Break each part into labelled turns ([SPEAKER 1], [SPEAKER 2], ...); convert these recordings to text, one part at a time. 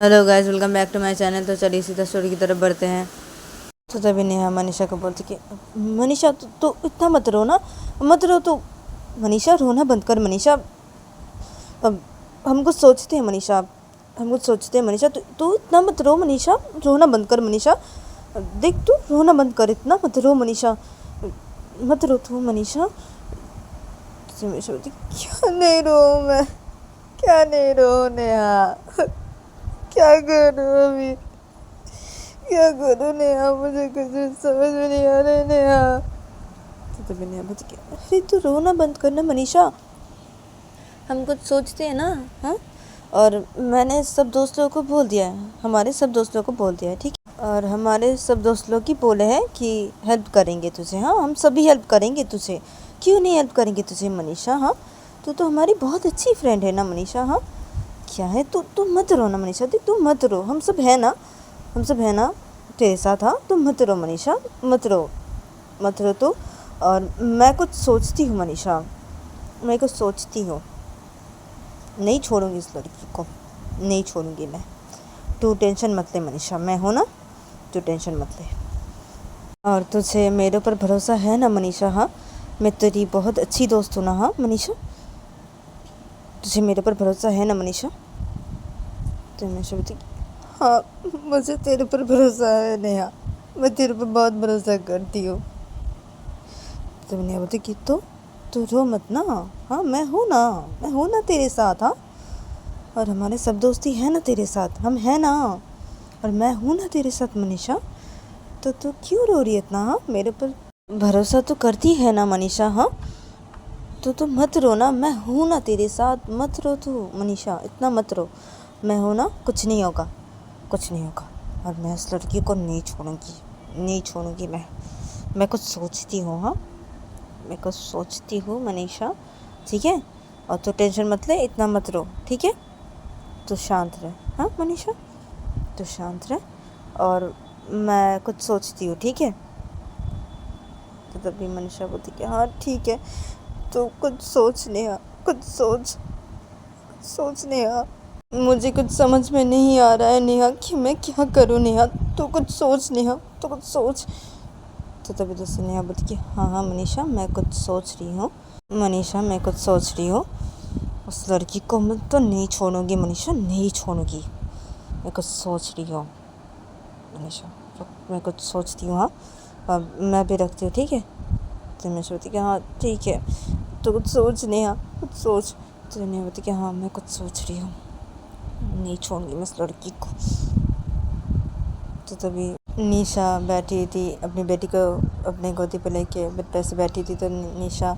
[SPEAKER 1] Hello guys, welcome back to my channel. तो चलिए सीधा स्टोरी की तरफ बढ़ते हैं। तो तभी नेहा मनीषा को बोलती कि मनीषा तो इतना मत रो ना, मत रो। तो मनीषा रोना बंद कर मनीषा। अब हम कुछ सोचते हैं मनीषा, हम कुछ सोचते हैं मनीषा। तू इतना मत रो मनीषा, रोना बंद कर मनीषा। देख तू रोना बंद कर, इतना मत रो मनीषा, मत रो तू मनीषा। मनीषा बोलती क्या नहीं रो मैं, क्या नहीं रो नेहा, क्या करूँ अभी, क्या करूँ नेहा, मुझे कुछ समझ में नहीं आ रहा है नेहा। तो तभी नेहा बोलती कि अरे तू रोना बंद करना मनीषा, हम कुछ सोचते हैं ना। हाँ, और मैंने सब दोस्त लोगों को बोल दिया है, हमारे सब दोस्त लोगों को बोल दिया है, ठीक है। और हमारे सब दोस्त लोग की बोले हैं कि हेल्प करेंगे तुझे। हाँ, हम सभी हेल्प करेंगे तुझे, क्यों नहीं हेल्प करेंगे तुझे मनीषा। हाँ, तू तो हमारी बहुत अच्छी फ्रेंड है ना मनीषा। हाँ, क्या है, तू मत रो ना मनीषा, देख तू मत रो, हम सब है ना, हम सब है ना तेरे साथ। हाँ, तुम मत रो मनीषा, मत रो, मत रो तू। और मैं कुछ सोचती हूँ मनीषा, मैं कुछ सोचती हूँ, नहीं छोड़ूंगी इस लड़की को, नहीं छोड़ूंगी मैं। तू टेंशन मत ले मनीषा, मैं हूँ ना, तू टेंशन मत ले। और तुझे मेरे ऊपर भरोसा है ना मनीषा। हाँ, मैं तेरी बहुत अच्छी दोस्त हूँ ना। हाँ मनीषा, तुझे मेरे ऊपर भरोसा है ना मनीषा। तो मनीषा बोलती हाँ, मुझे तेरे पर भरोसा है नेहा, मैं तेरे पर बहुत भरोसा करती हूँ। तो नेहा बोलती कि तो रो मत ना। हाँ, मैं हूँ ना, मैं हूँ ना तेरे साथ। हाँ, और हमारे सब दोस्ती है ना तेरे साथ, हम हैं ना, और मैं हूँ ना तेरे साथ मनीषा। तो तू क्यों रो रही है इतना। हाँ, मेरे पर भरोसा तो करती है ना मनीषा। हाँ, तो मत रो ना, मैं हूँ ना तेरे साथ, मत रो तू मनीषा, इतना मत रो, मैं हूँ ना, कुछ नहीं होगा, कुछ नहीं होगा। और मैं इस लड़की को नहीं छोड़ूंगी, नहीं छोड़ूंगी मैं कुछ सोचती हूँ। हाँ, मैं कुछ सोचती हूँ मनीषा, ठीक है। और तो टेंशन मत ले, इतना मत रो, ठीक है। तो शांत रह, हाँ मनीषा, तो शांत रह, और मैं कुछ सोचती हूँ, ठीक है। तो तभी मनीषा बोलती कि हाँ ठीक है, तो कुछ सोच नेहा, कुछ सोच नेहा, मुझे कुछ समझ में नहीं आ रहा है नेहा कि मैं क्या करूँ नेहा, तो कुछ सोच नेहा, तो कुछ सोच। तो तभी दोस्तों नेहा बोलती कि हाँ हाँ मनीषा, मैं कुछ सोच रही हूँ मनीषा, मैं कुछ सोच रही हूँ। उस लड़की को मैं तो नहीं छोड़ूंगी मनीषा, नहीं छोड़ूंगी, मैं कुछ सोच रही हूँ मनीषा, मैं कुछ सोचती हूँ। हाँ, अब मैं भी रखती हूँ, ठीक है। तो मैं सोचती कि हाँ ठीक है, तो कुछ सोच नेहा, कुछ सोच। तो नेहा बोलती कि हाँ मैं कुछ सोच रही हूँ, नहीं छोड़ूंगी मैं इस लड़की को। तो तभी निशा बैठी थी, अपनी बेटी को अपने गोदी पे लेके बेड पे से बैठी थी। तो निशा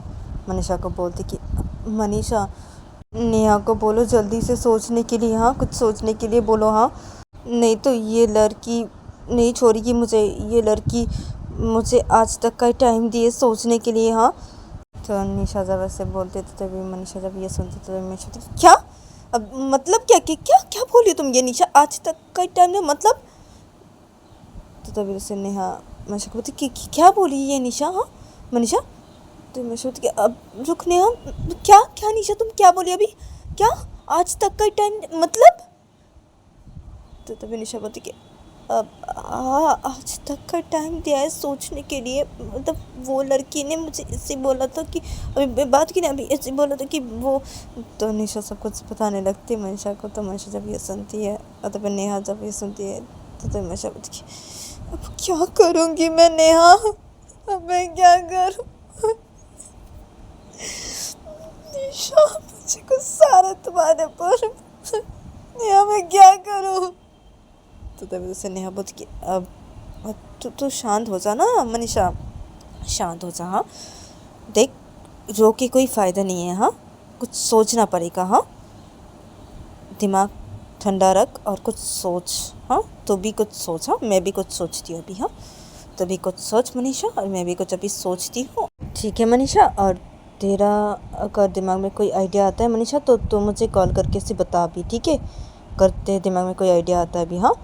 [SPEAKER 1] मनीषा को बोलती कि मनीषा, नेहा को बोलो जल्दी से सोचने के लिए। हाँ, कुछ सोचने के लिए बोलो। हाँ, नहीं तो ये लड़की नहीं छोड़ेगी मुझे, ये लड़की मुझे आज तक का टाइम दिए सोचने के लिए। हाँ, तो निशा जब ऐसे बोलते थे तभी मनीषा जब ये सुनती तो मैं सोचती क्या, अब मतलब क्या क्या क्या क्या बोली तुम ये निशा, आज तक का टाइम में मतलब। तो तभी उससे नेहा मनीषा को बोलती कि क्या बोली ये निशा। हाँ मनीषा, तो मैं सोचती कि अब रुक नेहा, क्या क्या निशा तुम क्या बोली अभी, क्या आज तक का टाइम मतलब। तो तभी निशा बोलती कि अब आज तक का टाइम दिया है सोचने के लिए, मतलब वो लड़की ने मुझे इससे बोला था कि अभी बात की ना, अभी ऐसे बोला था कि वो। तो निशा सब कुछ बताने लगती है मनीषा को। तो मनीषा जब ये सुनती है, और तब नेहा जब ये सुनती है, तो मनीषा बोलती कि अब क्या करूँगी मैं नेहा, अब मैं क्या करूँ निशा, मुझे कुछ सारा तुम्हारे पर, नेहा मैं क्या करूँ। तो तभी उसे नेहा बोलती कि अब तू शांत हो जा ना मनीषा, शांत हो जा। हाँ, देख रो के कोई फ़ायदा नहीं है। हाँ, कुछ सोचना पड़ेगा। हाँ, दिमाग ठंडा रख और कुछ सोच। हाँ, तो भी कुछ सोच। हाँ, मैं भी कुछ सोचती हूँ अभी। हाँ, तो भी कुछ सोच मनीषा, और मैं भी कुछ अभी सोचती हूँ, ठीक है मनीषा। और तेरा अगर दिमाग में कोई आइडिया आता है मनीषा, तो मुझे कॉल करके से बता भी, ठीक है। करते दिमाग में कोई आइडिया आता है अभी। हाँ,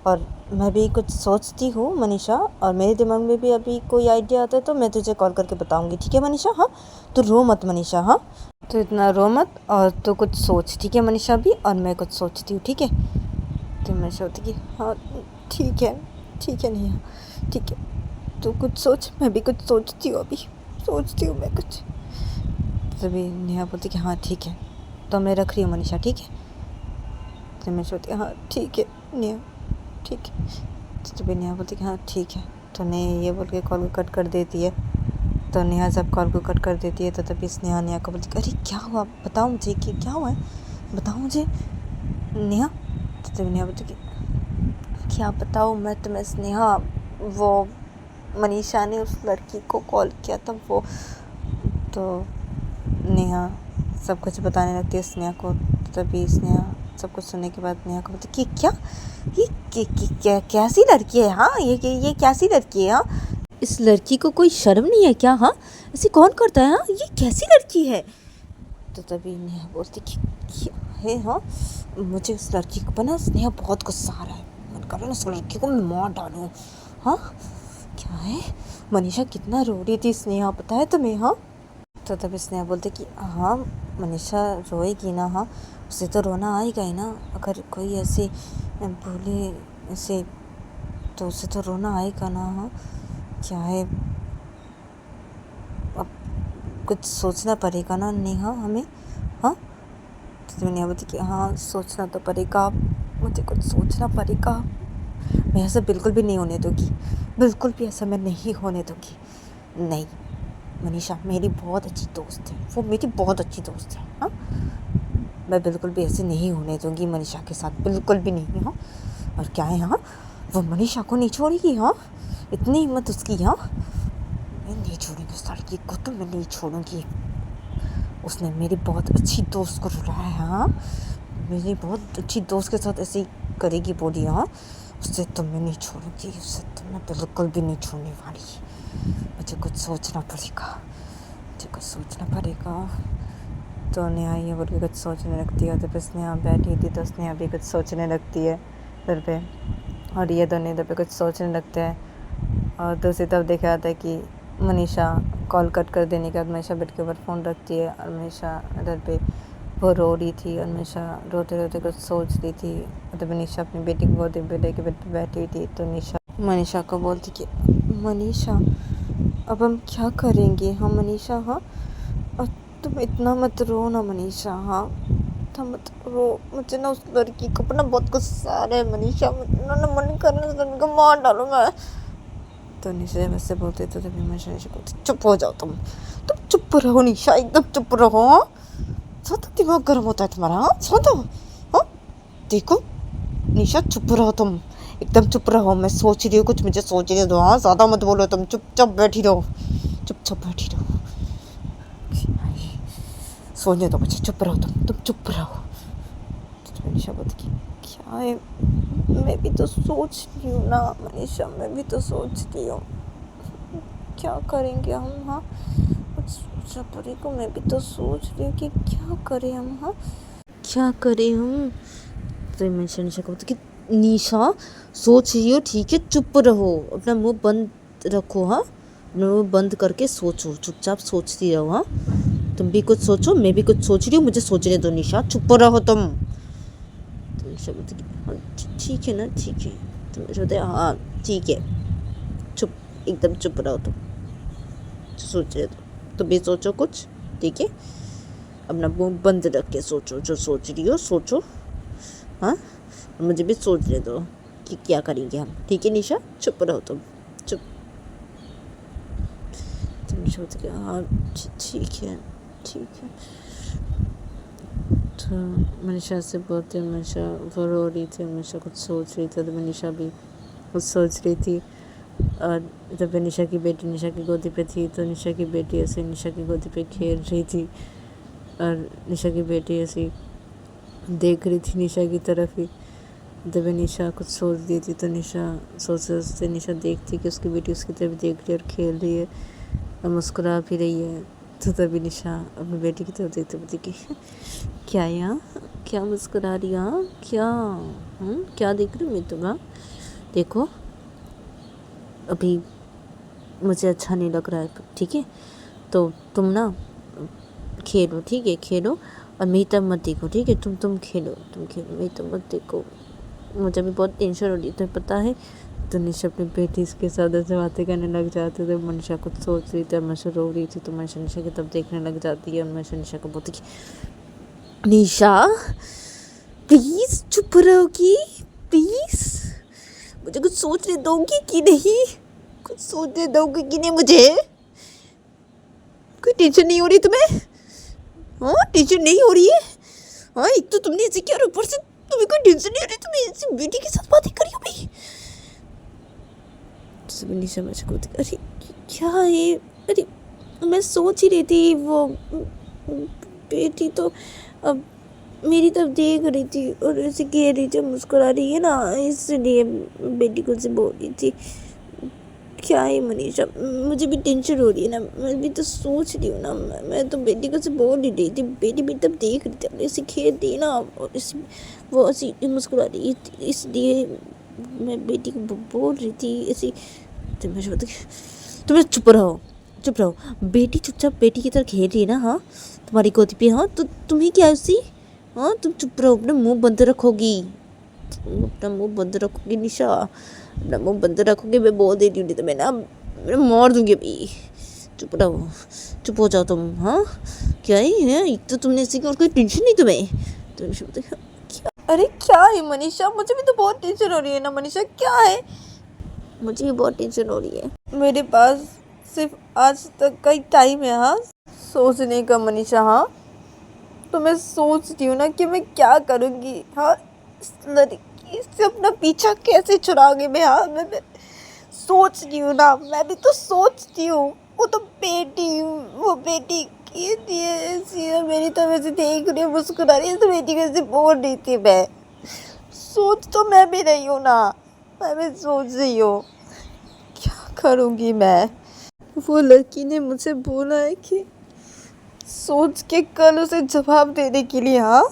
[SPEAKER 1] और मैं भी कुछ सोचती हूँ मनीषा, और मेरे दिमाग में भी अभी कोई आइडिया आता है तो मैं तुझे कॉल करके बताऊँगी, ठीक है मनीषा। हाँ, तो रो मत मनीषा। हाँ, तो इतना रो मत, और तो कुछ सोच, ठीक है मनीषा भी, और मैं कुछ सोचती हूँ, ठीक है। तो मैं सोचती कि हाँ ठीक है नेहा, ठीक है, तू कुछ सोच, मैं भी कुछ सोचती हूँ, अभी सोचती हूँ मैं कुछ। तभी नेहा बोलती कि हाँ ठीक है, तो मैं रख रही हूँ मनीषा, ठीक है। तो मैं सोचती हाँ ठीक है नेहा, ठीक है। तो तभी नेहा बोलती कि हाँ ठीक है। तो नेहा ये बोल के कॉल को कट कर देती है। तो नेहा जब कॉल को कट कर देती है तो तभी नेहा को बोलती अरे क्या हुआ, बताओ मुझे कि क्या हुआ है, बताओ मुझे नेहा। तो तभी नेहा बोलती कि क्या बताओ मैं तुम्हें स्नेहा, वो मनीषा ने उस लड़की को कॉल किया था वो। तो नेहा सब कुछ बताने लगती है स्नेहा को। तभी स्नेहा सब कुछ सुनने के बाद नेहा को बोलती कि क्या ये कैसी लड़की है, हाँ ये कैसी लड़की है, हाँ इस लड़की को कोई शर्म नहीं है क्या, हाँ ऐसे कौन करता है, हाँ ये कैसी लड़की है। तो तभी नेहा बोलती कि क्या है, हाँ मुझे उस लड़की को बना स्नेहा बहुत गुस्सा आ रहा है, मन कर रहा है उस लड़की को मैं मार डालूँ। हाँ क्या है, मनीषा कितना रो रही थी स्नेहा, पता है तुम्हें, हाँ। तो तभी स्नेहा बोलते कि हाँ मनीषा रोएगी ना, हाँ उसे तो रोना आएगा ही ना, अगर कोई ऐसे बोले ऐसे तो उसे तो रोना आएगा ना, हाँ क्या है, अब कुछ सोचना पड़ेगा ना नेहा हमें, हाँ। तो नेहा बोलती कि हाँ सोचना तो पड़ेगा, मुझे कुछ सोचना पड़ेगा, मैं ऐसा बिल्कुल भी नहीं होने दूँगी, बिल्कुल भी ऐसा मैं नहीं होने दूँगी। नहीं मनीषा मेरी बहुत अच्छी दोस्त है, वो मेरी बहुत अच्छी दोस्त है, हाँ मैं बिल्कुल भी ऐसे नहीं होने दूँगी मनीषा के साथ, बिल्कुल भी नहीं, हाँ। और क्या है, हाँ वो मनीषा को नहीं छोड़ेगी, हाँ इतनी हिम्मत उसकी, हाँ मैं नहीं छोड़ूंगी उस लड़की को, तो मैं नहीं छोड़ूंगी। उसने मेरी बहुत अच्छी दोस्त को रुलाया है, हाँ मेरी बहुत अच्छी दोस्त के साथ ऐसे ही करेगी बोली, हाँ उससे तो मैं नहीं छोड़ूंगी, उससे तो मैं बिल्कुल भी नहीं छोड़ने वाली। मुझे कुछ सोचना पड़ेगा। तो नेहा ये बोल के कुछ सोचने लगती है। तो फिर स्नेहा बैठी थी तो स्नेहा भी कुछ सोचने लगती है इधर पे, और ये दोनों इधर पे कुछ सोचने लगते हैं। और दूसरी तरफ देखा जाता है कि मनीषा कॉल कट कर देने के बाद मनीषा बेड के ऊपर फ़ोन रखती है, और मनीषा इधर पे वो रो रही थी, और मनीषा रोते रोते कुछ सोच रही थी। तो मनीषा अपनी बेटी को गोदी पे लेके बेड पे बैठी हुई थी। तो मनीषा को बोलती कि मनीषा अब हम क्या करेंगे, हाँ मनीषा, हाँ और तुम इतना मत रो ना मनीषा, हाँ इतना मत रो, मुझे ना उस लड़की को अपना बहुत गुस्सा आ रहा है मनीषा, ना मन कर रहा है उस लड़की को मार डालूँ मैं। तो निशा वैसे बोलते तो तभी मनीषा बोलती चुप हो जाओ, तुम चुप रहो निशा, एकदम चुप रहो, हाँ ज़्यादा दिमाग गर्म होता है तुम्हारा, हाँ ज़्यादा, हाँ देखो निशा चुप रहो, तुम एकदम चुप रहो, मैं सोच रही हूँ कुछ, मुझे सोचने दो, हाँ ज़्यादा मत बोलो, तुम चुपचाप बैठी रहो, चुपचाप बैठी रहो, सोचने दो मुझे, चुप रहो, तुम चुप रहो। तो मनीषा बोलती क्या है, मैं भी तो सोच रही हूँ ना मनीषा, मैं भी तो सोच रही हूँ क्या करेंगे हम, हाँ कुछ सोचना पड़ेगा, मैं भी तो सोच रही हूँ कि क्या करें हम, हाँ क्या करें हम। तो मनीषा को बोलती कि निशा सोच रही हो ठीक है, चुप रहो, अपना मुंह बंद रखो, हाँ अपना मुंह बंद करके सोचो, चुपचाप सोचती रहो, हाँ तुम भी कुछ सोचो, मैं भी कुछ सोच रही हूँ, मुझे सोचने दो निशा, चुप रहो तुम। तो निशा बोलती कि हाँ ठीक है ना, ठीक है। तो मैं सोचते हाँ ठीक है, चुप एकदम चुप रहो तुम, सोच रहे दो, तुम भी सोचो कुछ, ठीक है अपना मुंह बंद रख के सोचो, जो सोच रही हो सोचो, हाँ मुझे भी सोचने दो कि क्या करेंगे हम, ठीक है निशा चुप रहो तुम, चुप। तुम सोच के हाँ ठीक है। तो मनीषा से बोलते मनीषा वो रो रही थी, मनीषा कुछ सोच रही थी, तो मनीषा भी कुछ सोच रही थी। और जब निशा की बेटी निशा की गोदी पे थी, तो निशा की बेटी ऐसे निशा की गोदी पे खेल रही थी, और निशा की बेटी ऐसी देख रही थी निशा की तरफ ही। जब निशा कुछ सोच रही थी तो निशा सोचते निशा देखती कि उसकी बेटी उसकी तरफ देख रही है और खेल रही है और मुस्कुरा भी रही है। तो तभी निशा अपनी बेटी की तरफ देखते बोलती कि क्या यहाँ, क्या मुस्कुरा रही, हाँ क्या देख रही हूँ मैं तुम्हें, देखो अभी मुझे अच्छा नहीं लग रहा है, ठीक है तो तुम ना खेलो, ठीक है खेलो, और मेरी तरफ मत देखो, ठीक है तुम खेलो मेरी तरफ मत देखो, मुझे भी बहुत टेंशन हो रही है, तुम्हें पता है। तो निशा अपनी बेटी के साथ ऐसे बातें करने लग जाते थे। मनीषा कुछ सोच रही थी, मनीषा रो रही थी, तो मनीषा निशा की तब देखने लग जाती है। मनीषा निशा को बोलती कि निशा प्लीज चुप रहोगी, प्लीज मुझे कुछ सोचने दोगी कि नहीं, कुछ सोचने दोगी कि नहीं मुझे? कोई टेंशन नहीं हो रही तुम्हें? हाँ टेंशन नहीं हो रही है? हाँ एक तो तुमने ऐसे किया और ऊपर से तुम्हें कोई टेंशन नहीं हो रही, तुम्हें ऐसी बेटी के साथ बातें करी हो भाई। नहीं समझ को, अरे क्या है? अरे मैं सोच ही रही थी, वो बेटी तो अब मेरी तरफ देख रही थी और ऐसे कह रही थी, मुस्कुरा रही है ना, इसलिए बेटी को से बोल रही थी। क्या है मनीषा, मुझे भी टेंशन हो रही है ना, मैं भी तो सोच रही हूँ ना। मैं तो बेटी को से बोल ही रही थी, बेटी भी तब देख रही थी, ऐसे खेल रही ना, और इस वो ऐसी मुस्कुरा रही थी, इसलिए मैं बेटी को बोल रही थी ऐसी। तुम्हें चुप रहो, चुप रहो। बेटी चुपचाप बेटी की तरह खेल रही है ना, हाँ तुम्हारी गोदी पे, हाँ तो तुम्हें क्या है उससे? हाँ तुम चुप रहो, अपना मुंह बंद रखोगी, अपना मुंह बंद रखोगी निशा, अपना मुंह बंद रखोगे। मैं बोल दे रही हूँ, तो मैं ना मैं मार दूंगी अभी। चुप रहो, चुप हो जाओ तुम। हाँ क्या है एक तो तुमने ऐसे और कोई टेंशन नहीं तुम्हें? क्या? अरे क्या है मनीषा, मुझे भी तो बहुत टेंशन हो रही है ना मनीषा, क्या है? मुझे भी बहुत टेंशन हो रही है। मेरे पास सिर्फ आज तक का ही टाइम है, हाँ सोचने का मनीषा। हाँ तो मैं सोच रही हूँ ना कि मैं क्या करूँगी। हाँ इस लड़की से अपना पीछा कैसे छुड़ाऊंगी मैं। हाँ मैं सोच रही हूँ ना, मैं भी तो सोचती हूँ। वो तो बेटी, वो बेटी की ऐसी मेरी तरफ ऐसे देख रही है, मुस्कुरा रही है, तो बेटी कैसे बोल रही थी। मैं सोच तो मैं भी रही हूँ ना, मैं भी सोच रही हूँ क्या करूँगी मैं। वो लड़की ने मुझसे बोला है कि सोच के कल उसे जवाब देने के लिए। हाँ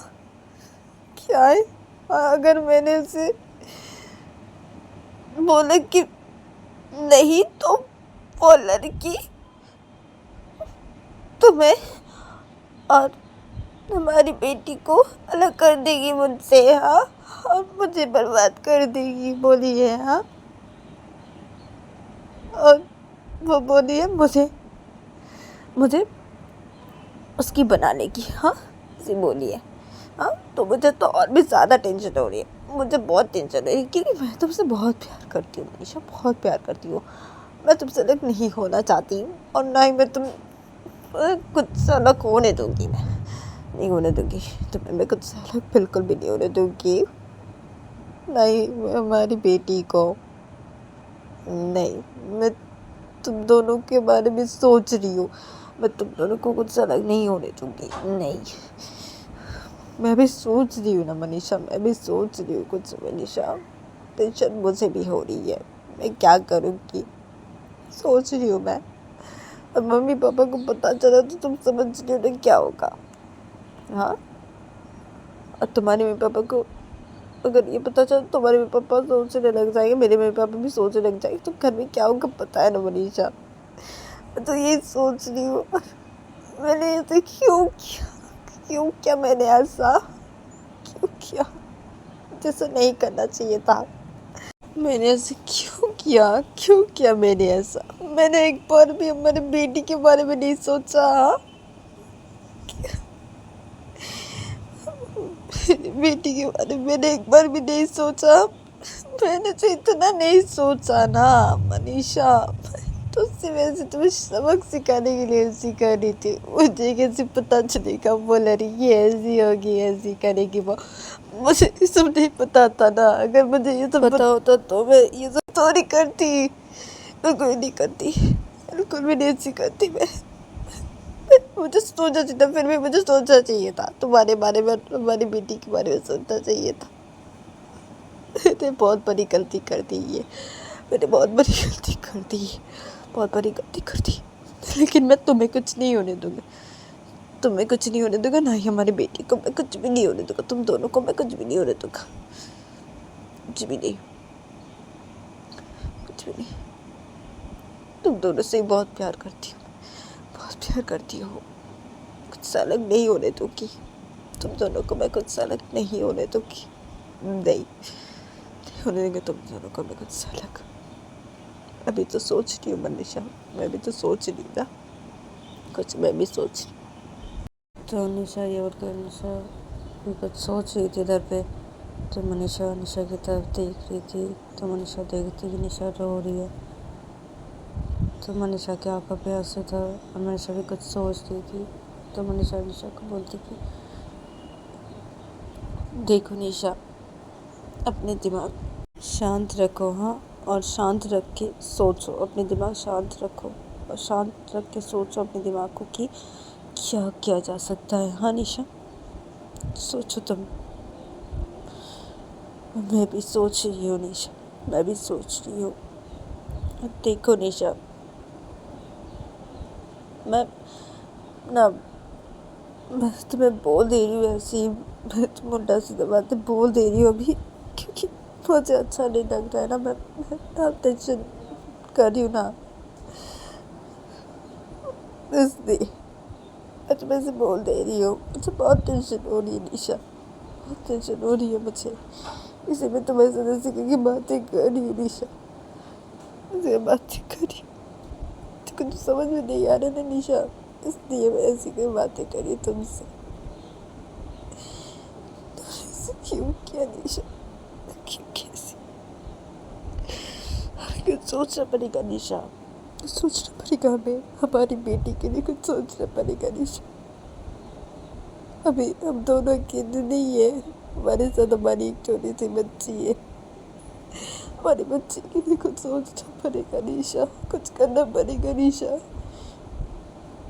[SPEAKER 1] क्या है, अगर मैंने उसे बोला कि नहीं तो वो लड़की तुम्हें और हमारी बेटी को अलग कर देगी मुझसे। हाँ और मुझे बर्बाद कर देगी बोली है। हाँ और वो बोली है मुझे मुझे उसकी बनाने की। हाँ ऐसी बोली है। हाँ तो मुझे तो और भी ज़्यादा टेंशन हो रही है, मुझे बहुत टेंशन हो रही है, क्योंकि मैं तुमसे बहुत प्यार करती हूँ मनीषा, बहुत प्यार करती हूँ। मैं तुमसे अलग नहीं होना चाहती हूँ, और ना ही मैं कुछ से अलग होने दूँगी। मैं नहीं होने दूँगी तुम्हें, मैं कुछ से अलग बिल्कुल भी नहीं होने दूँगी। नहीं मैं हमारी बेटी को नहीं, मैं तुम दोनों के बारे में सोच रही हूँ, मैं तुम दोनों को कुछ से अलग नहीं होने दूँगी। नहीं मैं भी सोच रही हूँ ना मनीषा, मैं भी सोच रही हूँ कुछ मनीषा, टेंशन मुझे भी हो रही है, मैं क्या करूँगी सोच रही हूँ मैं। और मम्मी पापा को पता चला तो तुम समझ रही हो ना क्या होगा। हाँ और तुम्हारे मम्मी पापा को अगर ये पता चला, तुम्हारे मम्मी पापा सोचने लग जाएंगे, मेरे मम्मी पापा भी सोचने लग जाएंगे, तो घर में क्या होगा पता है ना मनीषा। मैं तो ये सोच रही हूँ, मैंने ऐसे क्यों किया मैंने ऐसा क्यों किया, जैसा नहीं करना चाहिए था। मैंने ऐसे क्यों किया मैंने ऐसा। मैंने एक बार भी हमारी बेटी के बारे में नहीं सोचा। बेटी के बारे में मैंने एक बार भी नहीं सोचा। मैंने तो इतना नहीं सोचा ना मनीषा, तो उससे वैसे तुम्हें सबक सिखाने के लिए सिखा रही थी। मुझे कैसे पता चलेगा वो लड़की ऐसी होगी, ऐसी करेगी वो, मुझे ये सब नहीं पता था ना। अगर मुझे ये सब पता होता तो मैं ये सब थोड़ी करती, बिल्कुल नहीं करती, बिल्कुल भी नहीं सिखाती मैं। मुझे सोचना चाहिए था, फिर भी मुझे सोचना चाहिए था तुम्हारे बारे में, तुम्हारी बेटी के बारे में सोचना चाहिए था। मैंने बहुत बड़ी गलती कर दी है, मैंने बहुत बड़ी गलती कर दी, बहुत बड़ी गलती कर दी। लेकिन मैं तुम्हें कुछ नहीं होने दूंगा, तुम्हें कुछ नहीं होने दूंगा, ना ही हमारी बेटी को मैं कुछ भी नहीं होने दूंगा, तुम दोनों को मैं कुछ भी नहीं होने दूंगा, कुछ भी नहीं, कुछ भी नहीं। तुम दोनों से बहुत प्यार करती हूँ, बहुत प्यार करती हूँ, कुछ अलग नहीं होने दूंगी, तुम दोनों को मैं कुछ अलग नहीं होने दूंगी। नहीं
[SPEAKER 2] होने देंगे तुम दोनों को मैं कुछ अलग। अभी तो सोच रही हूँ मनीषा, मैं भी तो सोच रही ना कुछ, मैं भी सोच रही।
[SPEAKER 1] तो निशा ये और निशा भी कुछ सोच रही थी इधर पे। तो मनीषा निशा की तरफ देख रही थी। तो मनीषा देखती कि निशा रो रही है। तो मनीषा की आंखों पे आंसू था और मनीषा भी कुछ सोच रही थी। तो मनीषा निशा को बोलती कि देखो निशा, अपने दिमाग शांत रखो, हाँ, और शांत रख के सोचो, अपने दिमाग शांत रखो और शांत रख के सोचो अपने दिमाग को कि क्या किया जा सकता है। हाँ निशा, सोचो तुम। मैं भी सोच रही हूँ निशा, मैं भी सोच रही हूँ। देखो निशा, मैं ना मैं तुम्हें बोल दे रही हूँ ऐसी, मैं तुम उल्टा सीधा बातें बोल दे रही हूँ अभी, क्योंकि मुझे अच्छा नहीं लग रहा है ना। मैं टेंशन कर रही हूँ ना, इसलिए मैं तुम्हें से बोल दे रही हूँ। मुझे बहुत टेंशन हो रही है निशा, बहुत टेंशन हो रही है मुझे, इसी में तुम्हें से जैसे की बातें कर रही हूँ निशा, ऐसे बातें कर रही हूँ तो कुछ समझ में नहीं आ रहा ना निशा, इसलिए मैं ऐसी कोई बातें करी तुमसे। क्यों किया निशा, क्यों कैसे? कुछ सोचना पड़ेगा निशा, कुछ सोचना पड़ेगा हमें, हमारी बेटी के लिए कुछ सोचना पड़ेगा निशा। अभी हम दोनों अकेले नहीं है, हमारे साथ हमारी एक छोटी सी बच्ची है। हमारी बच्ची के लिए कुछ सोचना पड़ेगा निशा, कुछ करना पड़ेगा निशा।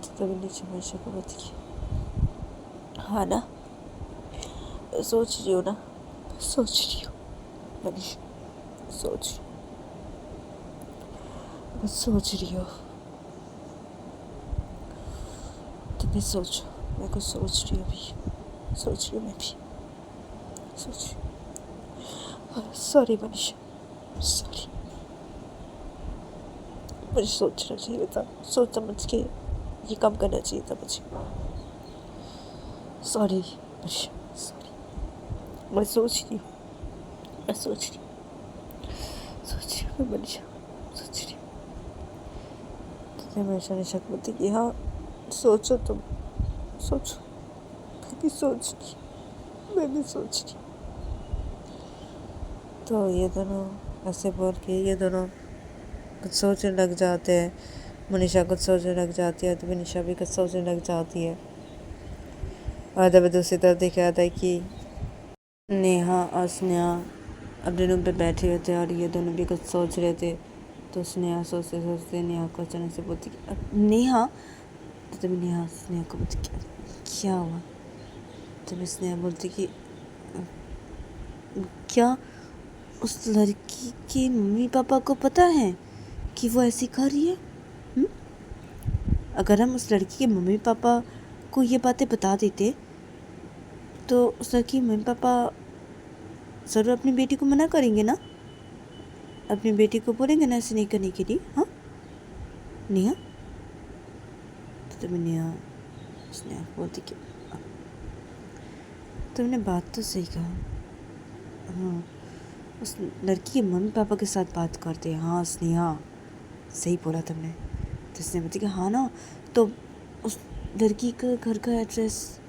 [SPEAKER 1] तभी नीचे मनीषा को बताइए, हाँ ना, मैं सोच रही हूँ ना, मैं सोच रही हूँ मनीषा, सोच रही हूँ, मैं सोच रही हूँ। तुम भी सोचो, मैं कुछ सोच रही हूँ अभी, सोच रही हूँ मैं भी, सोच रही हूँ। सॉरी मनीषा, सॉरी, मुझे सोचना चाहिए था, सोच समझ के ये काम करना चाहिए था मुझे। Sorry Manisha, sorry. मैं सोच रही हूँ, मैं सोच रही हूँ, सोच रही हूँ मनीषा, सोच रही हूँ। तो मनीषा ने शक बोलती कि हाँ सोचो तुम, सोचो, मैं भी सोच रही, मैं भी सोच रही। तो ये दोनों ऐसे बोल के ये दोनों कुछ सोचने लग जाते हैं। मनीषा कुछ सोचने लग जाती है तो मनीषा भी कुछ सोचने लग जाती है। और तब दूसरी तरफ देखा जाता है कि नेहा और स्नेहा अपने रूम पे बैठे हुए थे और ये दोनों भी कुछ सोच रहे थे। तो स्नेहा सोचते सोचते नेहा को अचानक से बोलती कि नेहा, तो तभी नेहा स्नेहा को बोलती क्या हुआ? तभी स्नेहा बोलती कि क्या उस लड़की के मम्मी पापा को पता है कि वो ऐसी कर रही है? अगर हम उस लड़की के मम्मी पापा को ये बातें बता देते तो उस लड़की के मम्मी पापा ज़रूर अपनी बेटी को मना करेंगे ना, अपनी बेटी को बोलेंगे ना ऐसे नहीं करने के लिए। हाँ नेहा, तो तुमने नेहा स्नेहा बोलती कि तुमने बात तो सही कहा, हाँ उस लड़की के मम्मी पापा के साथ बात करते हैं। हाँ स्नेहा, सही बोला तुमने। तो उसने बोलती कि हाँ ना, तो उस लड़की का घर का एड्रेस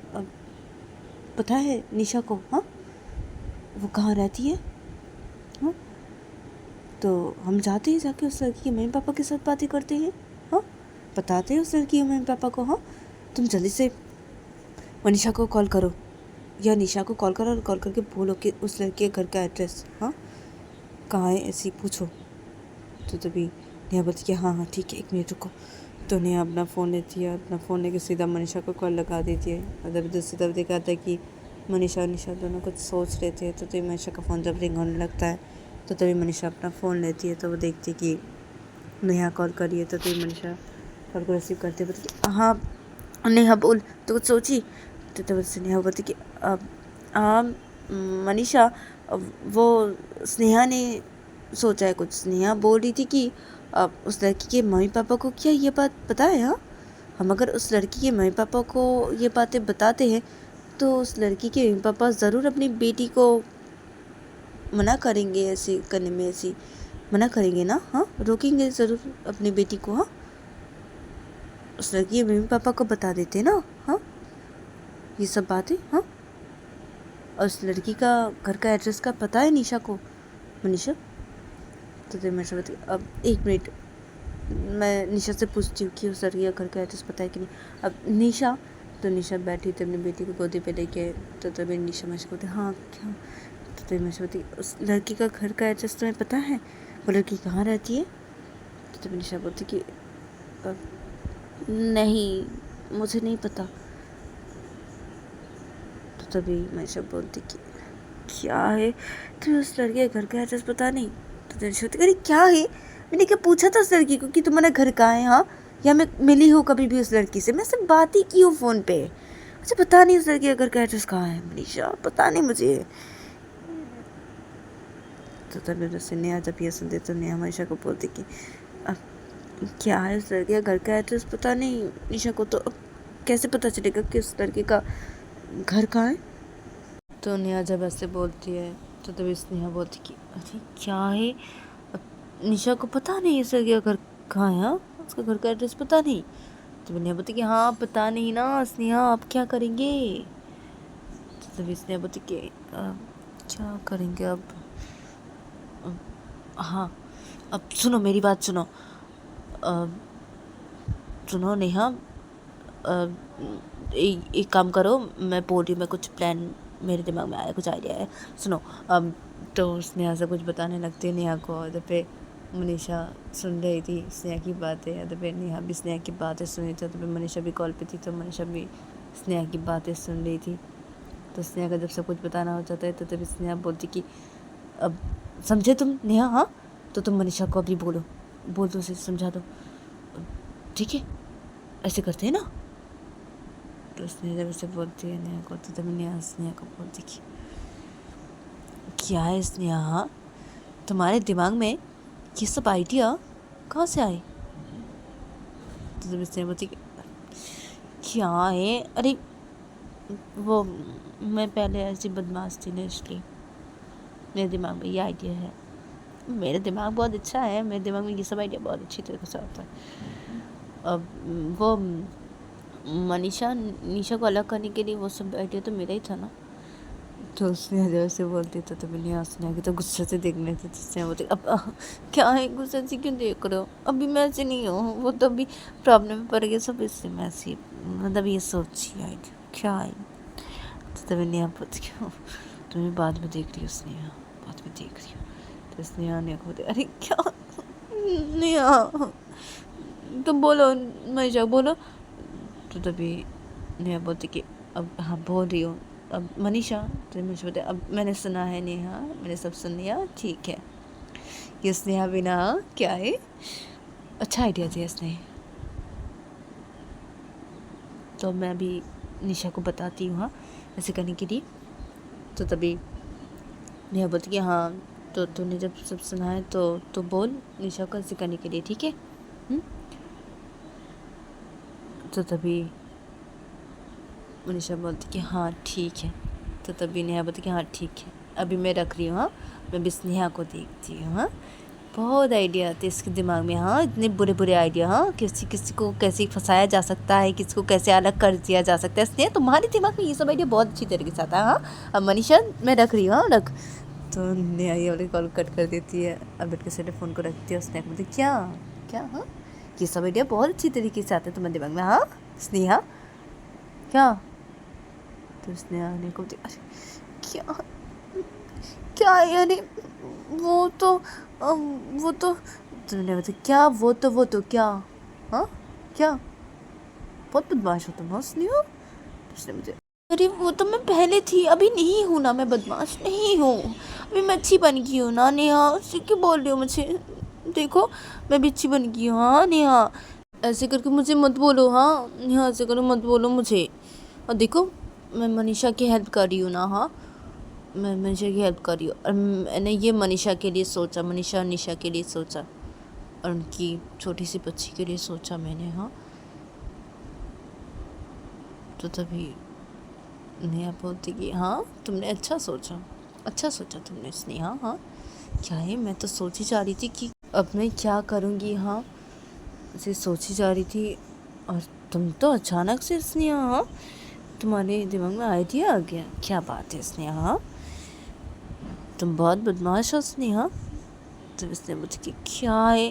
[SPEAKER 1] पता है निशा को? हाँ, वो कहाँ रहती है? हाँ, तो हम जाते हैं, जाके उस लड़की के मम्मी पापा के साथ बातें करते हैं। हाँ, बताते हैं उस लड़की के मम्मी पापा को। हाँ, तुम जल्दी से मनीषा को कॉल करो या निशा को कॉल करो और कॉल करके बोलो कि उस लड़के के घर का एड्रेस हाँ कहाँ है, ऐसे पूछो। तो तभी नेहा बोलती कि हाँ हाँ ठीक है, 1 मिनट रुको। तो नेहा अपना फ़ोन लेती है, अपना फ़ोन लेके सीधा मनीषा को कॉल लगा देती है। और जब दूसरी तरफ देखा था कि मनीषा और निशा दोनों कुछ सोच रहे थे। तो तभी मनीषा का फ़ोन जब रिंग होने लगता है तो तभी मनीषा अपना फ़ोन लेती है। तो वो देखती कि नेहा कॉल करी है। तो तभी मनीषा कॉल को रिसीव करते बोलती हाँ नेहा बोल, तो कुछ सोची? तो तब से नेहा बोलती कि हाँ मनीषा, वो स्नेहा ने सोचा है कुछ। स्नेहा बोल रही थी कि उस लड़की के मम्मी पापा को क्या ये बात पता है? हाँ, हम अगर उस लड़की के मम्मी पापा को ये बातें बताते हैं तो उस लड़की के मम्मी पापा ज़रूर अपनी बेटी को मना करेंगे ऐसे करने में, ऐसी मना करेंगे ना? हाँ, रोकेंगे ज़रूर अपनी बेटी को। हाँ, उस लड़की के मम्मी पापा को बता देते ना। हाँ, ये सब बातें। हाँ, और उस लड़की का घर का एड्रेस का पता है निशा को? मनीषा तो मैं समझती, अब एक मिनट मैं निशा से पूछती हूँ कि उस लड़की का घर का एड्रेस पता है कि नहीं। अब निशा बैठी थी अपनी बेटी को गोदी पे लेके, तो तभी निशा मैं बोलती, हाँ क्या? तो तभी मैं बोलती, उस लड़की का घर का एड्रेस तुम्हें पता है? वो लड़की कहाँ रहती है? तो तभी निशा बोलती कि नहीं, मुझे नहीं पता। तो तभी मैं बोलती कि क्या है, तुम्हें उस लड़के के घर का एड्रेस पता नहीं? तो निशा बोलती, अरे क्या है, मैंने क्या पूछा था उस लड़की को कि तुम्हारा घर कहाँ है? हाँ, या मैं मिली हूँ कभी भी उस लड़की से? मैं सिर्फ बात ही की हूँ फ़ोन पे, मुझे पता नहीं उस लड़की का घर का एड्रेस कहाँ है। मनीषा पता नहीं मुझे। तो तभी जैसे नेहा जब ये सुनते तो नेहा मनीषा को बोलती कि अब क्या है, उस लड़के का घर का एड्रेस पता नहीं निशा को, तो अब कैसे पता चलेगा कि उस लड़के का घर कहाँ है? तो नेहा जब ऐसे बोलती है तो तभी स्नेहा बोलती कि अरे क्या है, अब निशा को पता नहीं इस लड़के का घर कहाँ है? हाँ, उसका घर का एड्रेस पता नहीं। तो नेहा बोलती कि हाँ पता नहीं ना स्नेहा, अब क्या करेंगे? तो तभी स्नेहा बोलती कि क्या करेंगे अब? हाँ, अब सुनो मेरी बात सुनो। सुनो नेहा, एक काम करो, मैं बोल रही हूँ, मैं कुछ प्लान मेरे दिमाग में आया, कुछ आइडिया है, सुनो। अब तो स्नेहा से कुछ बताने लगती है नेहा को, और पे मनीषा सुन रही थी स्नेहा की बातें, और पे नेहा भी स्नेहा की बातें सुन रही थी, तो मनीषा भी कॉल पे थी, तो मनीषा भी स्नेहा की बातें सुन रही थी। तो स्नेहा का जब सब कुछ बताना हो जाता है तो तभी स्नेहा बोलती कि अब समझे तुम नेहा? हाँ, तो तुम मनीषा को अभी बोल दो, उसे समझा दो, ठीक है? ऐसे करते हैं ना? तो स्नेहा जब ऐसे बोलती है नेहा को, तो तभी नेहा स्नेहा को बोलती कि क्या है स्नेहा, तुम्हारे दिमाग में ये सब आइडिया कहाँ से आए? तो तभी स्नेहा बोलती क्या है, अरे वो मैं पहले ऐसी बदमाश थी ना, इसलिए मेरे दिमाग में ये आइडिया है। मेरा दिमाग बहुत अच्छा है, मेरे दिमाग में ये सब आइडिया बहुत अच्छी तरीके से आता है। अब वो मनीषा निशा को अलग करने के लिए वो सब आइडिया तो मेरा ही था ना। तो उसने जब से बोलती तो नहीं हंसने की, तो गुस्से से देखने थे, तो उसने बोलती अब क्या है, गुस्से से क्यों देख रहे हो? अभी मैं ऐसे नहीं हूँ, वो तो अभी प्रॉब्लम में पड़ गया सब, इसलिए मैं ऐसी मतलब ये सोची आइडिया क्या है। तो तभी नेहा बोलती क्यों तुम्हें बाद में देख रही हो स्नेहा, बाद में देख रही हो। तो स्नेहा ने बोलती अरे क्या नेहा, तुम बोलो मनीषा बोलो। तो तभी नेहा बोलती कि अब हाँ बोल रही हूँ, अब मनीषा। तो मुझे बोलते अब मैंने सुना है नेहा, मैंने सब सुन लिया, ठीक है। ये स्नेहा बिना क्या है, अच्छा आइडिया दिया इसने। तो मैं अभी निशा को बताती हूँ हाँ ऐसे करने के लिए। तो तभी नेहा बोलती कि हाँ तो तूने जब सब सुना है तो बोल निशा को ऐसे करने के लिए, ठीक है? तो तभी मनीषा बोलती कि हाँ ठीक है। तो तभी नेहा बोलती कि हाँ ठीक है, अभी मैं रख रही हूँ। हाँ, मैं भी स्नेहा को देखती हूँ। हाँ, बहुत आइडिया आते इसके दिमाग में। हाँ, इतने बुरे बुरे आइडिया। हाँ, किसी को कैसे फंसाया जा सकता है, किसी को कैसे अलग कर दिया जा सकता है। स्नेहा तुम्हारे दिमाग में ये सब आइडिया बहुत अच्छी तरीके से आता है। हाँ, अब मनीषा मैं रख रही हूँ। हाँ रख। तो नेहा ये वाली कॉल कट कर देती है, अब बैठ के सेटे फ़ोन को रखती है। स्नेहा बोलती क्या क्या? हाँ, ये सब आइडिया बहुत अच्छी तरीके से आते हैं तुम्हारे दिमाग में। हाँ स्नेहा क्या? तो उसने आने को अरे क्या क्या यानी वो तो तुमने बता क्या वो तो क्या? हाँ क्या? बहुत बदमाश हो तुम। हाँ स्नेहा, उसने मुझे अरे वो तो मैं पहले थी, अभी नहीं हूँ ना, मैं बदमाश नहीं हूँ, अभी मैं अच्छी बन गई हूँ ना नेहा। उससे क्यों बोल रही हो मुझे? देखो मैं भी अच्छी बन गई हूँ। हाँ नेहा ऐसे करके मुझे मत बोलो। हाँ नेहा ऐसे करो मत बोलो मुझे। और देखो मैं मनीषा की हेल्प कर रही हूँ ना। हाँ मैं मनीषा की हेल्प कर रही हूँ, और मैंने ये मनीषा के लिए सोचा, मनीषा और निशा के लिए सोचा, और उनकी छोटी सी बच्ची के लिए सोचा मैंने। हाँ तो तभी नेहा बोलती कि हाँ तुमने अच्छा सोचा, अच्छा सोचा तुमने स्नेहा। हाँ क्या है, मैं तो सोची जा रही थी कि अब मैं क्या करूँगी। हाँ ऐसे सोची जा रही थी और तुम तो अचानक से स्नेहा, हाँ तुम्हारे दिमाग में आइडिया आ गया। क्या बात है स्नेहा, हाँ? तुम बहुत बदमाश हो स्नेहा। तो इसने मुझे कि क्या है,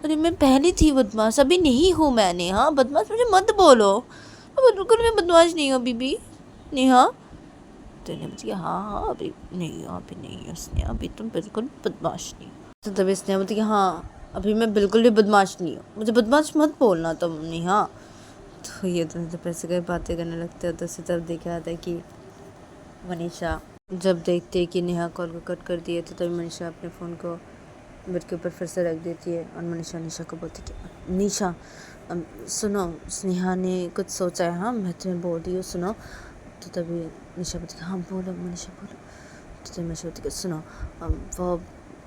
[SPEAKER 1] अरे मैं पहले थी बदमाश, अभी नहीं हूँ मैंने। हाँ बदमाश मुझे मत बोलो, अब बिल्कुल मैं बदमाश नहीं हूँ अभी भी नेहा। तो इन्हें मुझे हाँ हाँ अभी नहीं हो, अभी नहीं हो स्नेहा, अभी तुम बिल्कुल बदमाश नहीं हो। तो तभी स्नेहा बोलती कि हाँ अभी मैं बिल्कुल भी बदमाश नहीं हूँ, मुझे बदमाश मत बोलना तुम नेहा। तो ये तो पैसे की बातें करने लगते हैं। तो उसी तरफ देखा जाता है कि मनीषा जब देखती है कि नेहा कॉल को कट कर दिए, तो तभी मनीषा अपने फ़ोन को बेड के ऊपर फिर से रख देती है और मनीषा निशा को बोलती है निशा सुनो, स्नेहा ने कुछ सोचा है, हाँ मैं तुम्हें बोल रही हूँ सुनो। तो तभी निशा बोलती है हाँ बोलो मनीषा बोलो। तो तभी मनीषा बोलती है सुनो, वो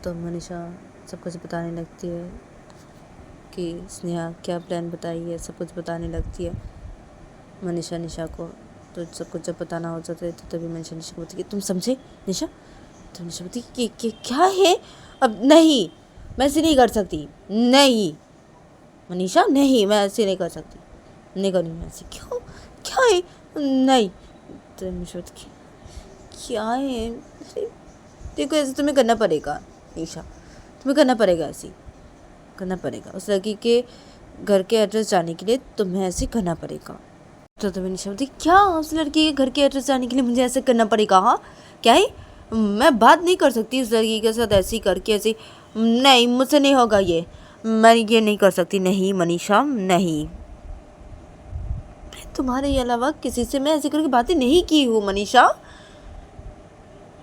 [SPEAKER 1] तो मनीषा सब कुछ बताने लगती है कि स्नेहा क्या प्लान बताई है, सब कुछ बताने लगती है मनीषा निशा को। तो सब कुछ जब बताना हो जाता है तो तभी मनीषा निशा को बोलती है तुम समझे निशा। तो निशा बोलती है कि क्या है, अब नहीं मैं ऐसे नहीं कर सकती, नहीं मनीषा नहीं मैं ऐसे नहीं कर सकती, नहीं करूँगी मैं ऐसे। क्यों, क्या है, नहीं। तो निशा बोलती है क्या है, अरे, देखो ऐसे तुम्हें करना पड़ेगा निशा, तुम्हें करना पड़ेगा, ऐसे करना पड़ेगा। उस लड़की के घर के एड्रेस जाने के लिए तुम्हें ऐसे करना पड़ेगा। तो तभी निशा बोलती क्या, उस लड़की के घर के एड्रेस जाने के लिए मुझे ऐसे करना पड़ेगा, हाँ क्या है, मैं बात नहीं कर सकती उस लड़की के साथ ऐसे करके, ऐसे नहीं मुझसे नहीं होगा ये, मैं ये नहीं कर सकती, नहीं मनीषा नहीं, तुम्हारे अलावा किसी से मैं ऐसे करके बातें नहीं की हूँ मनीषा,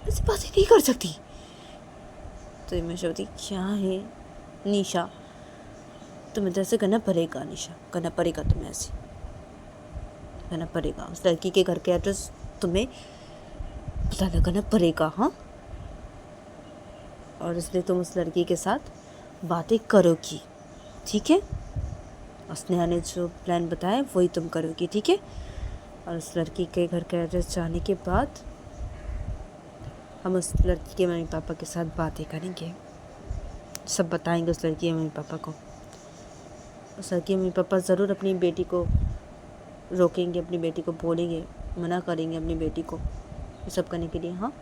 [SPEAKER 1] ऐसी बातें नहीं कर सकती। तो निशा बोलती क्या है निशा, तुम्हें तो ऐसे करना पड़ेगा निशा, करना पड़ेगा, तुम्हें ऐसे करना पड़ेगा, उस लड़की के घर के एड्रेस तुम्हें पता लगाना पड़ेगा, हाँ और इसलिए तुम उस लड़की के साथ बातें करोगी, ठीक है, और स्नेहा ने जो प्लान बताया वही तुम करोगी, ठीक है। और उस लड़की के घर का एड्रेस जाने के बाद हम उस लड़की के मम्मी पापा के साथ बातें करेंगे, सब बताएंगे उस लड़की के मम्मी पापा को। उस लड़की के मम्मी पापा ज़रूर अपनी बेटी को रोकेंगे, अपनी बेटी को बोलेंगे, मना करेंगे अपनी बेटी को ये सब करने के लिए, हाँ।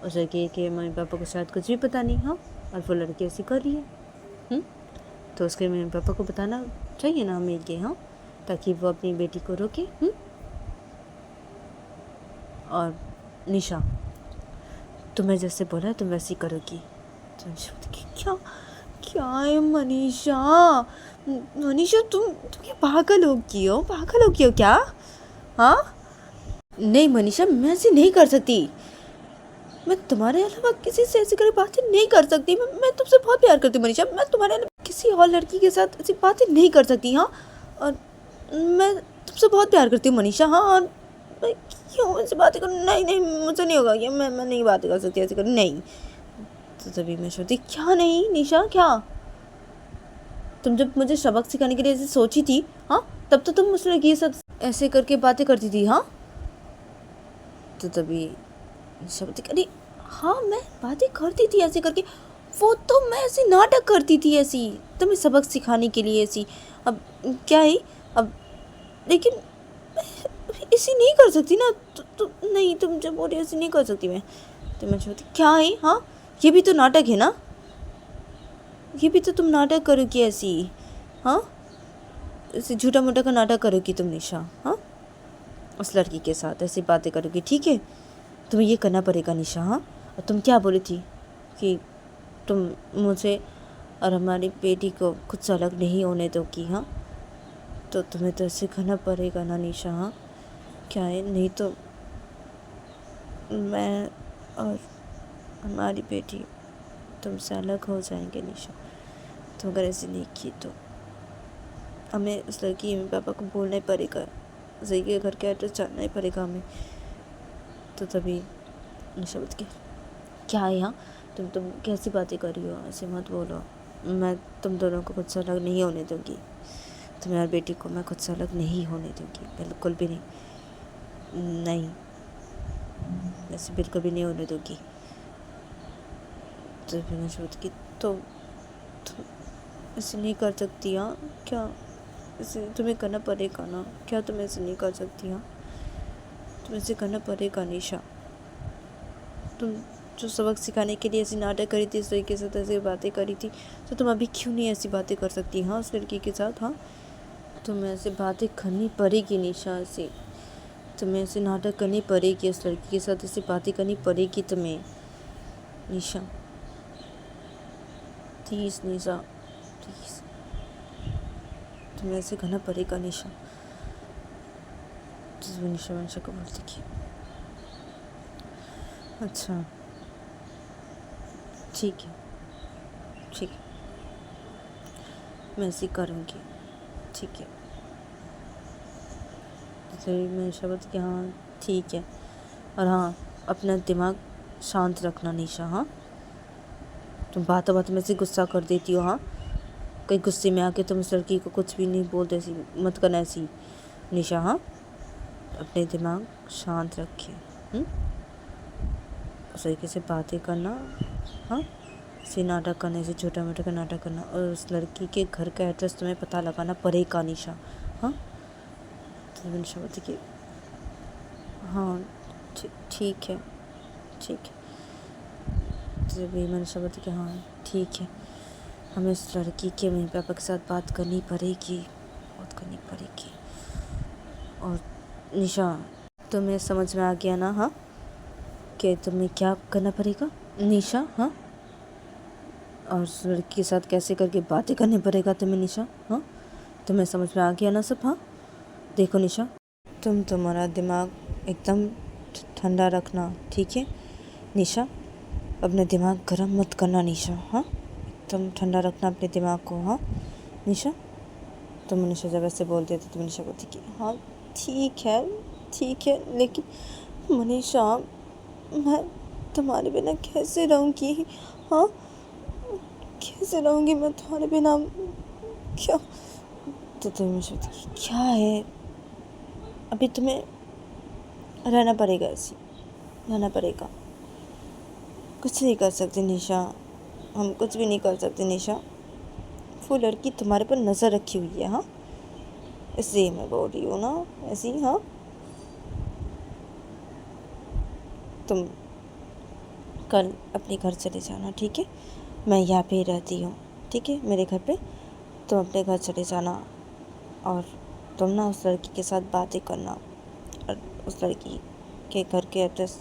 [SPEAKER 1] उस लड़के के मम्मी पापा को शायद कुछ भी पता नहीं, हाँ, और वो लड़की ऐसी कर रही है, तो उसके मम्मी पापा को बताना चाहिए ना हमें ये, हाँ, ताकि वो अपनी बेटी को रोके। और निशा तुम्हें जैसे बोला तुम वैसे ही करोगी। तो निशा बोलती क्या, क्या है मनीषा, मनीषा तुम क्या पागल हो गई हो, पागल हो गई हो क्या, हाँ नहीं मनीषा मैं ऐसे नहीं कर सकती, मैं तुम्हारे अलावा किसी से ऐसी बातें नहीं कर सकती, मैं तुमसे बहुत प्यार करती हूँ मनीषा, मैं तुम्हारे अलावा किसी और लड़की के साथ ऐसी बातें नहीं कर सकती, हाँ और मैं तुमसे बहुत प्यार करती हूँ मनीषा, हाँ और मैं क्यों ऐसी बातें करूँ, नहीं नहीं मुझसे नहीं होगा ये, मैं नहीं बातें कर सकती ऐसे कर, नहीं। तो तभी मैं सोचती क्या नहीं निशा, क्या तुम जब मुझे सबक सिखाने के लिए ऐसे सोची थी, हाँ तब तो तुम उस लड़की के साथ ऐसे करके बातें करती थी, हाँ। तो तभी शब्द अरे हाँ मैं बातें करती थी ऐसे करके, वो तो मैं ऐसे नाटक करती थी ऐसी, तुम्हें सबक सिखाने के लिए ऐसी, अब क्या है अब, लेकिन ऐसी नहीं कर सकती ना, तो नहीं तुम जब बोल रही ऐसी नहीं कर सकती मैं। तो मैं सोचती क्या है, हाँ ये भी तो नाटक है ना, ये भी तो तुम नाटक करोगी ऐसी, हाँ ऐसे झूठा मोटा का नाटक करोगी तुम निशा, हाँ उस लड़की के साथ ऐसी बातें करोगी, ठीक है, तुम्हें ये करना पड़ेगा निशा, हाँ। और तुम क्या बोली थी कि तुम मुझे और हमारी बेटी को कुछ अलग नहीं होने दोगी, हाँ तो तुम्हें तो ऐसे करना पड़ेगा ना निशा, हाँ क्या है, नहीं तो मैं और हमारी बेटी तुमसे अलग हो जाएंगे निशा, तो अगर ऐसे नहीं की तो हमें उस लड़की मम्मी पापा को बोलना ही पड़ेगा, सही घर के एड्रेस जानना ही पड़ेगा हमें। तो तभी निशा बोलती क्या है, हाँ तुम कैसी बातें कर रही हो, ऐसे मत बोलो, मैं तुम दोनों को खुद से अलग नहीं होने दूँगी, तुम्हारी बेटी को मैं खुद से अलग नहीं होने दूँगी, बिल्कुल भी नहीं, नहीं ऐसे बिल्कुल भी नहीं होने दूँगी। तो फिर मैं सोचती कि तो ऐसे नहीं कर सकती हाँ? क्या ऐसे तुम्हें करना पड़ेगा ना? क्या तुम ऐसे नहीं कर सकती हाँ? तुम ऐसे करना पड़ेगा निशा। तुम जो सबक सिखाने के लिए ऐसी नाटक करी थी, इस तरीके से ऐसे बातें करी थी, तो तुम अभी क्यों नहीं ऐसी बातें कर सकती हाँ उस लड़की के साथ? हाँ, तुम्हें ऐसे बातें करनी पड़ेगी निशा। ऐसे तुम्हें ऐसे नाटक करनी पड़ेगी, उस लड़की के साथ ऐसी बातें करनी पड़ेगी तुम्हें निशा। प्लीज़ निशा, प्लीज़ तुम्हें ऐसे करना पड़ेगा निशा। तो निशा वंशा को बोलती कि अच्छा ठीक है, ठीक है, मैं ऐसे करूँगी, ठीक है। तो मैं निशा बोलती कि हाँ ठीक है, और हाँ अपना दिमाग शांत रखना निशा। हाँ, तुम बातों बातों में से गुस्सा कर देती हो। हाँ, कहीं गुस्से में आके तुम उस लड़की को कुछ भी नहीं बोलते, ऐसी मत करना ऐसी निशा। हाँ, अपने दिमाग शांत रखे। उस तरीके से बातें करना। हाँ, ऐसे नाटक करने, ऐसे छोटा मोटा का नाटक करना, और उस लड़की के घर का एड्रेस तुम्हें पता लगाना पड़ेगा निशा। हाँ, तो निशा बोलती कि हाँ ठीक है, ठीक है। तो भी निशा बोलती कि हाँ ठीक है, हमें उस लड़की के मम्मी पापा के साथ बात करनी पड़ेगी, बात करनी पड़ेगी। और निशा तुम्हें समझ में आ गया ना? हाँ, कि तुम्हें क्या करना पड़ेगा निशा? हाँ, और उस लड़की के साथ कैसे करके बातें करनी पड़ेगा तुम्हें निशा। हाँ, तुम्हें समझ में आ गया ना सब? हाँ, देखो निशा, तुम्हारा दिमाग एकदम ठंडा रखना, ठीक है निशा। अपने दिमाग गर्म मत करना निशा। हाँ, एकदम ठंडा रखना अपने दिमाग को। हाँ निशा, तो मनीषा जब ऐसे बोलते थे तो मनीषा बोलती कि हाँ ठीक है, लेकिन मनीषा मैं तुम्हारे बिना कैसे रहूँगी? हाँ, कैसे रहूँगी मैं तुम्हारे बिना? क्या? तो मनीषा बोलती कि क्या है, अभी तुम्हें रहना पड़ेगा, ऐसे रहना पड़ेगा। कुछ नहीं कर सकते निशा, हम कुछ भी नहीं कर सकते निशा। वो लड़की तुम्हारे पर नज़र रखी हुई है। हाँ, इसलिए मैं बोल रही हूँ ना ऐसी। हाँ, तुम कल अपने घर चले जाना, ठीक है? मैं यहाँ पे ही रहती हूँ, ठीक है, मेरे घर पे। तुम अपने घर चले जाना, और तुम ना उस लड़की के साथ बातें करना, और उस लड़की के घर के एड्रेस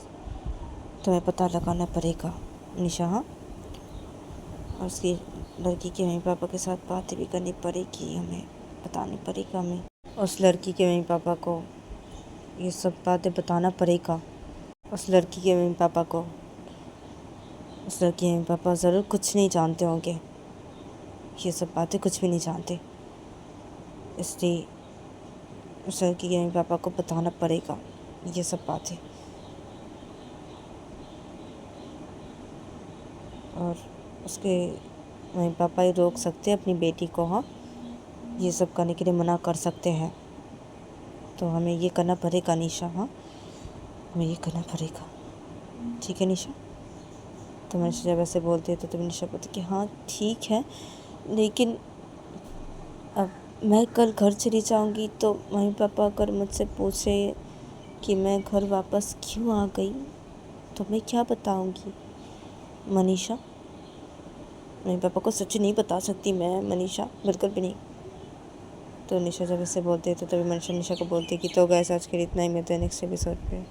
[SPEAKER 1] तुम्हें पता लगाना पड़ेगा निशा। हाँ, और उसकी लड़की के मम्मी पापा के साथ बातें भी करनी पड़ेगी, हमें बतानी पड़ेगा। हमें उस लड़की के मम्मी पापा को ये सब बातें बताना पड़ेगा। उस लड़की के मम्मी पापा को, उस लड़की के मम्मी पापा ज़रूर कुछ नहीं जानते होंगे, ये सब बातें कुछ भी नहीं जानते, इसलिए उस लड़की के मम्मी पापा को बताना पड़ेगा ये सब बातें। और उसके मम्मी पापा ही रोक सकते हैं अपनी बेटी को। हाँ, ये सब करने के लिए मना कर सकते हैं। तो हमें ये करना पड़ेगा निशा। हाँ, हमें ये करना पड़ेगा, ठीक है निशा? तो मनीषा जब ऐसे बोलते तो निशा बोलती कि हाँ ठीक है, लेकिन अब मैं कल घर चली जाऊँगी तो मम्मी पापा अगर मुझसे पूछे कि मैं घर वापस क्यों आ गई तो मैं क्या बताऊँगी मनीषा? मम्मी पापा को सच नहीं बता सकती मैं मनीषा, बिल्कुल भी नहीं। तो निशा जब ऐसे बोलते थे तभी मनीषा निशा को बोलती कि तो गैस आज के लिए इतना ही, मिलते हैं नेक्स्ट एपिसोड पे।